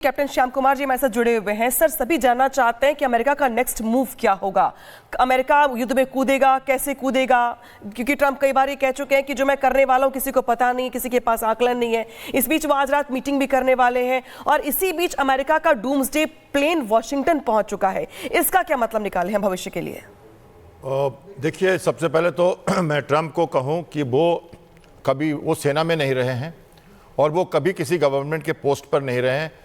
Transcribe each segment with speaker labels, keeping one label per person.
Speaker 1: Captain Shyam Kumar ji हमारे साथ जुड़े हुए हैं। सर, सभी जानना चाहते हैं कि अमेरिका का नेक्स्ट मूव क्या होगा। अमेरिका युद्ध में कूदेगा, कैसे कूदेगा? क्योंकि ट्रंप कई बार ये कह चुके हैं कि जो मैं करने वाला हूं किसी को पता नहीं, किसी के पास आकलन नहीं है। इस बीच वो आज रात मीटिंग भी करने वाले हैं और इसी बीच अमेरिका का डूम्सडे प्लेन वॉशिंगटन पहुंच चुका है। इसका क्या मतलब निकाले हैं भविष्य के लिए?
Speaker 2: देखिए, सबसे पहले तो मैं ट्रंप को कहूं कि वो सेना में नहीं रहे हैं और वो कभी किसी गवर्नमेंट के पोस्ट पर नहीं रहे हैं।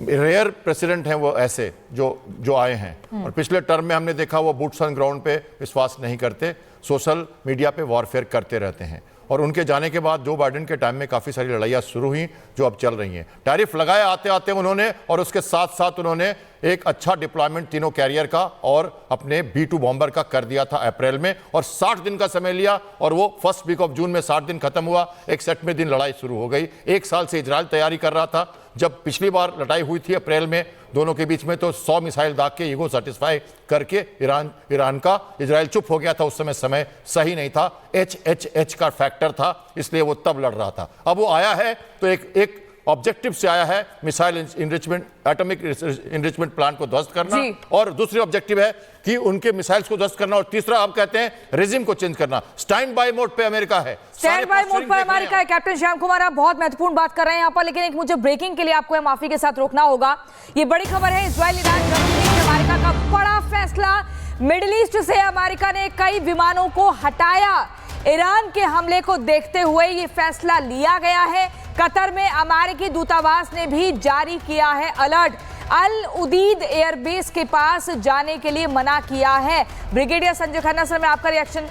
Speaker 2: रेयर प्रेसिडेंट हैं वो ऐसे जो आए हैं। और पिछले टर्म में हमने देखा वो बूट्स ऑन ग्राउंड पे विश्वास नहीं करते, सोशल मीडिया पे वॉरफेयर करते रहते हैं। और उनके जाने के बाद जो बाइडेन के टाइम में काफ़ी सारी लड़ाइयाँ शुरू हुई जो अब चल रही हैं। टैरिफ लगाए आते आते उन्होंने, और उसके साथ साथ उन्होंने एक अच्छा डिप्लॉयमेंट तीनों कैरियर का और अपने B-2 बॉम्बर का कर दिया था अप्रैल में, और 60 दिन का समय लिया और वो फर्स्ट वीक ऑफ जून में 60 दिन खत्म हुआ। 61वें दिन लड़ाई शुरू हो गई। एक साल से इजराइल तैयारी कर रहा था। जब पिछली बार लड़ाई हुई थी अप्रैल में दोनों के बीच में, तो 100 मिसाइल दाग के ईगो सेटिस्फाई करके ईरान का इजराइल चुप हो गया था। उस समय सही नहीं था, HHH का फैक्टर था, इसलिए वो तब लड़ रहा था। अब वो आया है तो एक ऑब्जेक्टिव से आया है, missile enrichment, atomic enrichment plant को ध्वस्त करना, और दूसरी ऑब्जेक्टिव है कि उनके मिसाइल्स को ध्वस्त करना, और तीसरा आप कहते हैं रेजिम को चेंज करना। स्टैंड बाय मोड पे अमेरिका है,
Speaker 3: स्टैंड बाय मोड पर अमेरिका है। कैप्टन श्याम कुमार, आप बहुत महत्वपूर्ण बात कर रहे हैं यहाँ पर, लेकिन एक मुझे ब्रेकिंग के लिए आपको माफी के साथ रोकना होगा। ये बड़ी खबर है, इजराइल ईरान अमेरिका का बड़ा फैसला। मिडिल ईस्ट से अमेरिका ने कई विमानों को हटाया। ईरान के हमले को देखते हुए ये फैसला लिया गया है। कतर में अमेरिकी दूतावास ने भी जारी किया है अलर्ट। अल उदीद एयरबेस के पास जाने के लिए मना किया है। ब्रिगेडियर संजय खन्ना सर, मैं आपका रिएक्शन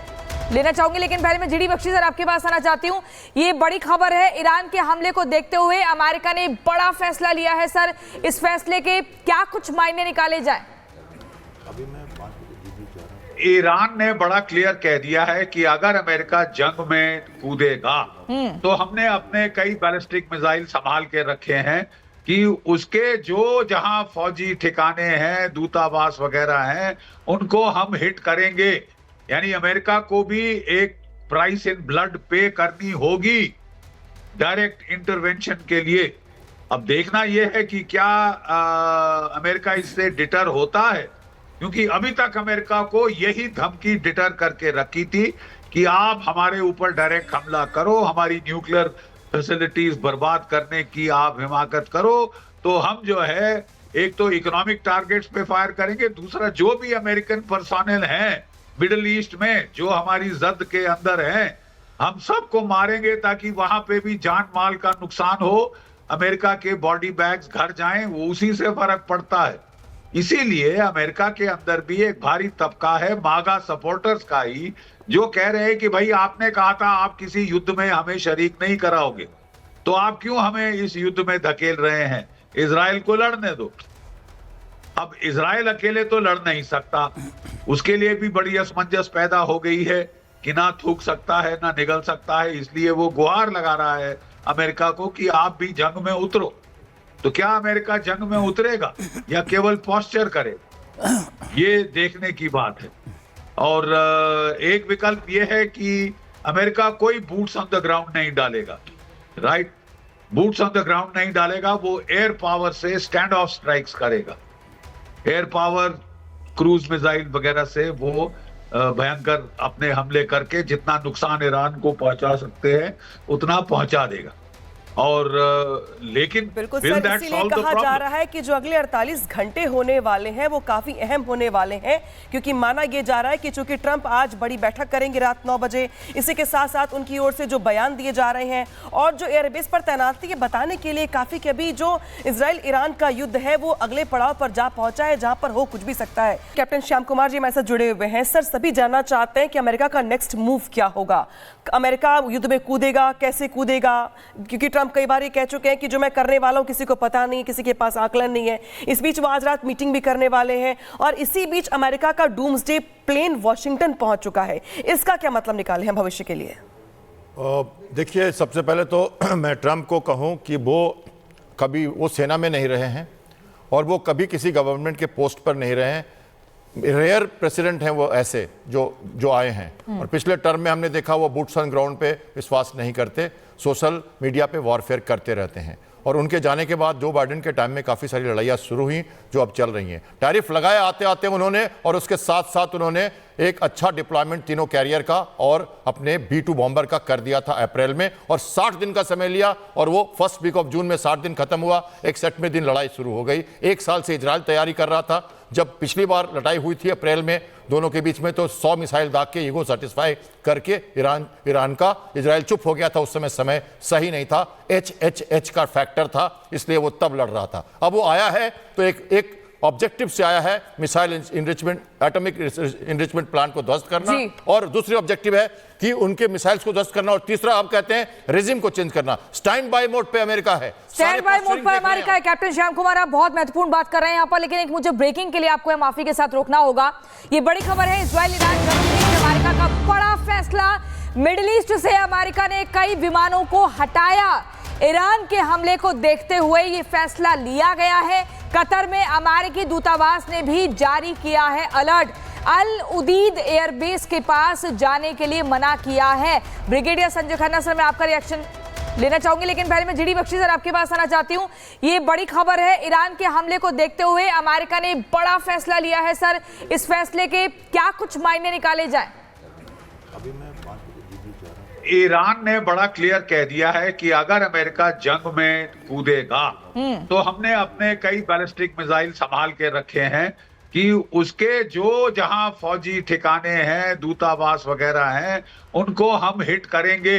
Speaker 3: लेना चाहूंगी, लेकिन पहले मैं जीडी बख्शी सर आपके पास आना चाहती हूं। ये बड़ी खबर है, ईरान के हमले को देखते हुए अमेरिका ने बड़ा फैसला लिया है। सर, इस फैसले के क्या कुछ मायने निकाले जाए?
Speaker 4: ईरान ने बड़ा क्लियर कह दिया है कि अगर अमेरिका जंग में कूदेगा तो हमने अपने कई बैलिस्टिक मिसाइल संभाल के रखे हैं कि उसके जो जहां फौजी ठिकाने हैं, दूतावास वगैरह हैं, उनको हम हिट करेंगे। यानी अमेरिका को भी एक प्राइस इन ब्लड पे करनी होगी डायरेक्ट इंटरवेंशन के लिए। अब देखना यह है कि क्या अमेरिका इससे डिटर होता है, क्योंकि अभी तक अमेरिका को यही धमकी डिटर करके रखी थी कि आप हमारे ऊपर डायरेक्ट हमला करो, हमारी न्यूक्लियर फैसिलिटीज बर्बाद करने की आप हिमाकत करो तो हम जो है एक तो इकोनॉमिक टारगेट्स पे फायर करेंगे, दूसरा जो भी अमेरिकन पर्सोनेल हैं मिडिल ईस्ट में जो हमारी जद के अंदर हैं, हम सबको मारेंगे ताकि वहां पे भी जान माल का नुकसान हो, अमेरिका के बॉडी बैग्स घर जाएं, वो उसी से फर्क पड़ता है। इसीलिए अमेरिका के अंदर भी एक भारी तबका है मागा सपोर्टर्स का ही, जो कह रहे हैं कि भाई आपने कहा था आप किसी युद्ध में हमें शरीक नहीं कराओगे, तो आप क्यों हमें इस युद्ध में धकेल रहे हैं? इजराइल को लड़ने दो। अब इजराइल अकेले तो लड़ नहीं सकता, उसके लिए भी बड़ी असमंजस पैदा हो गई है कि ना थूक सकता है ना निगल सकता है। इसलिए वो गुहार लगा रहा है अमेरिका को कि आप भी जंग में उतरो। तो क्या अमेरिका जंग में उतरेगा या केवल पोस्चर करेगा, ये देखने की बात है। और एक विकल्प ये है कि अमेरिका कोई बूट्स ऑन द ग्राउंड नहीं डालेगा, right? Boots on the ground नहीं डालेगा, वो एयर पावर से स्टैंड ऑफ स्ट्राइक्स करेगा। एयर पावर, क्रूज मिसाइल वगैरह से वो भयंकर अपने हमले करके जितना नुकसान ईरान को पहुंचा सकते हैं उतना पहुंचा देगा। और लेकिन
Speaker 1: बिल्कुल सर, इसीलिए कहा जा रहा है कि जो अगले 48 घंटे होने वाले हैं वो काफी अहम होने वाले हैं, क्योंकि माना यह जा रहा है कि चूंकि ट्रंप आज बड़ी बैठक करेंगे रात 9 बजे, इसी के साथ साथ उनकी ओर से जो बयान दिए जा रहे हैं और जो एयरबेस पर तैनाती बताने के लिए काफी कि अभी जो इजराइल ईरान का युद्ध है वो अगले पड़ाव पर जा पहुंचा है जहां पर हो कुछ भी सकता है। कैप्टन श्याम कुमार जी हमारे साथ जुड़े हुए हैं। सर, सभी जानना चाहते हैं कि अमेरिका का नेक्स्ट मूव क्या होगा। अमेरिका युद्ध में कूदेगा, कैसे कूदेगा? क्योंकि ट्रंप कई बार ये कह चुके हैं कि जो मैं करने वाला हूं किसी को पता नहीं, किसी के पास आकलन नहीं है। इस बीच वो आज रात मीटिंग भी करने वाले हैं और इसी बीच अमेरिका का डूम्सडे प्लेन वॉशिंगटन पहुंच चुका है। इसका क्या मतलब निकाले हैं भविष्य के लिए?
Speaker 2: देखिए, सबसे पहले तो मैं ट्रंप को कहूं कि वो सेना में नहीं रहे हैं और वो कभी किसी गवर्नमेंट के पोस्ट पर नहीं रहे हैं। रेयर प्रेसिडेंट हैं वो ऐसे जो आए हैं। और पिछले टर्म में हमने देखा वो बूट्स ऑन ग्राउंड पे विश्वास नहीं करते, सोशल मीडिया पे वॉरफेयर करते रहते हैं। और उनके जाने के बाद जो बाइडेन के टाइम में काफ़ी सारी लड़ाइयाँ शुरू हुई जो अब चल रही हैं। टैरिफ लगाए आते आते उन्होंने, और उसके साथ साथ उन्होंने एक अच्छा डिप्लॉयमेंट तीनों कैरियर का और अपने B-2 बॉम्बर का कर दिया था अप्रैल में, और 60 दिन का समय लिया और वो फर्स्ट वीक ऑफ जून में 60 दिन खत्म हुआ, 61वें दिन लड़ाई शुरू हो गई। एक साल से इजराइल तैयारी कर रहा था। जब पिछली बार लड़ाई हुई थी अप्रैल में दोनों के बीच में, तो 100 मिसाइल दाग के ईगो सेटिस्फाई करके ईरान का इजराइल चुप हो गया था। उस समय सही नहीं था, HHH का फैक्टर था, इसलिए वो तब लड़ रहा था। अब वो आया है तो एक ऑब्जेक्टिव से आया है, missile enrichment, atomic enrichment plan को ध्वस्त करना, और दूसरी ऑब्जेक्टिव है कि उनके मिसाइल्स को ध्वस्त करना, और तीसरा आप कहते हैं रेजिम को चेंज करना। स्टैंड बाय मोड पे अमेरिका है,
Speaker 3: स्टैंड बाय मोड पर अमेरिका है। कैप्टन श्याम कुमार, आप बहुत महत्वपूर्ण बात कर रहे हैं यहाँ पर, लेकिन एक मुझे ब्रेकिंग के लिए आपको माफी के साथ रोकना होगा। ये बड़ी खबर है, इजराइल ईरान जंग में अमेरिका का बड़ा फैसला। मिडिल ईस्ट से अमेरिका ने कई विमानों को हटाया। ईरान के हमले को देखते हुए ये फैसला लिया गया है। कतर में अमेरिकी दूतावास ने भी जारी किया है अलर्ट। अल उदीद एयरबेस के पास जाने के लिए मना किया है। ब्रिगेडियर संजय खन्ना सर, मैं आपका रिएक्शन लेना चाहूंगी, लेकिन पहले मैं जीडी बख्शी सर आपके पास आना चाहती हूँ। ये बड़ी खबर है, ईरान के हमले को देखते हुए अमेरिका ने बड़ा फैसला लिया है। सर, इस फैसले के क्या कुछ मायने निकाले जाए?
Speaker 4: ईरान ने बड़ा क्लियर कह दिया है कि अगर अमेरिका जंग में कूदेगा तो हमने अपने कई बैलिस्टिक मिसाइल संभाल के रखे हैं कि उसके जो जहां फौजी ठिकाने हैं, दूतावास वगैरह हैं, उनको हम हिट करेंगे।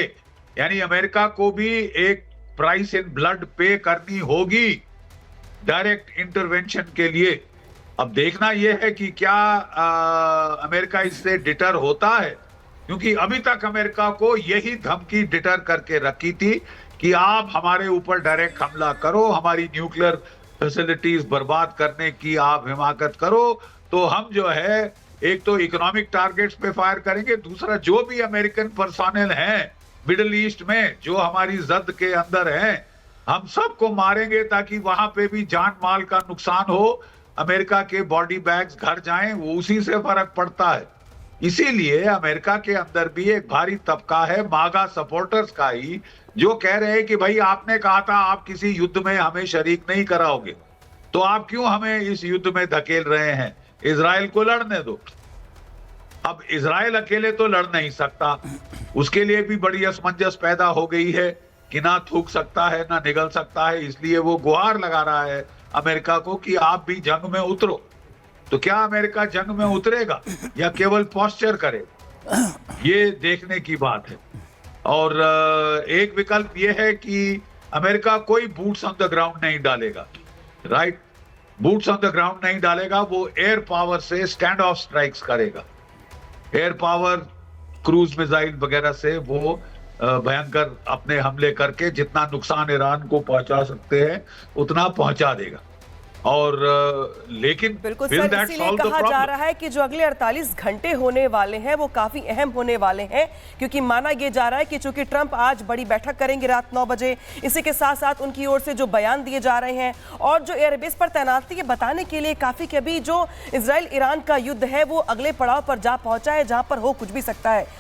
Speaker 4: यानी अमेरिका को भी एक प्राइस इन ब्लड पे करनी होगी डायरेक्ट इंटरवेंशन के लिए। अब देखना यह है कि क्या अमेरिका इससे डिटर होता है, क्योंकि अभी तक अमेरिका को यही धमकी डिटर करके रखी थी कि आप हमारे ऊपर डायरेक्ट हमला करो, हमारी न्यूक्लियर फैसिलिटीज बर्बाद करने की आप हिमाकत करो, तो हम जो है एक तो इकोनॉमिक टारगेट्स पे फायर करेंगे, दूसरा जो भी अमेरिकन पर्सोनेल हैं मिडिल ईस्ट में जो हमारी जद के अंदर हैं, हम सबको मारेंगे ताकि वहां पे भी जान माल का नुकसान हो, अमेरिका के बॉडी बैग्स घर जाएं, वो उसी से फर्क पड़ता है। इसीलिए अमेरिका के अंदर भी एक भारी तबका है मागा सपोर्टर्स का ही, जो कह रहे हैं कि भाई आपने कहा था आप किसी युद्ध में हमें शरीक नहीं कराओगे, तो आप क्यों हमें इस युद्ध में धकेल रहे हैं? इजराइल को लड़ने दो। अब इजराइल अकेले तो लड़ नहीं सकता, उसके लिए भी बड़ी असमंजस पैदा हो गई है कि ना थूक सकता है ना निगल सकता है, इसलिए वो गुहार लगा रहा है अमेरिका को कि आप भी जंग में उतरो। तो क्या अमेरिका जंग में उतरेगा या केवल पोस्चर करेगा, ये देखने की बात है। और एक विकल्प ये है कि अमेरिका कोई बूट्स ऑन द ग्राउंड नहीं डालेगा, right? Boots on the ground नहीं डालेगा, वो एयर पावर से स्टैंड ऑफ स्ट्राइक्स करेगा। एयर पावर, क्रूज मिसाइल वगैरह से वो भयंकर अपने हमले करके जितना नुकसान ईरान को पहुंचा सकते हैं उतना पहुंचा देगा। और लेकिन
Speaker 1: बिल्कुल सर, इसीलिए कहा जा रहा है कि जो अगले 48 घंटे होने वाले हैं वो काफी अहम होने वाले हैं, क्योंकि माना यह जा रहा है कि चूंकि ट्रंप आज बड़ी बैठक करेंगे रात 9 बजे, इसी के साथ साथ उनकी ओर से जो बयान दिए जा रहे हैं और जो एयरबेस पर तैनाती है बताने के लिए काफी कि अभी जो इजराइल ईरान का युद्ध है वो अगले पड़ाव पर जा पहुंचा है, जहां पर हो कुछ भी सकता है।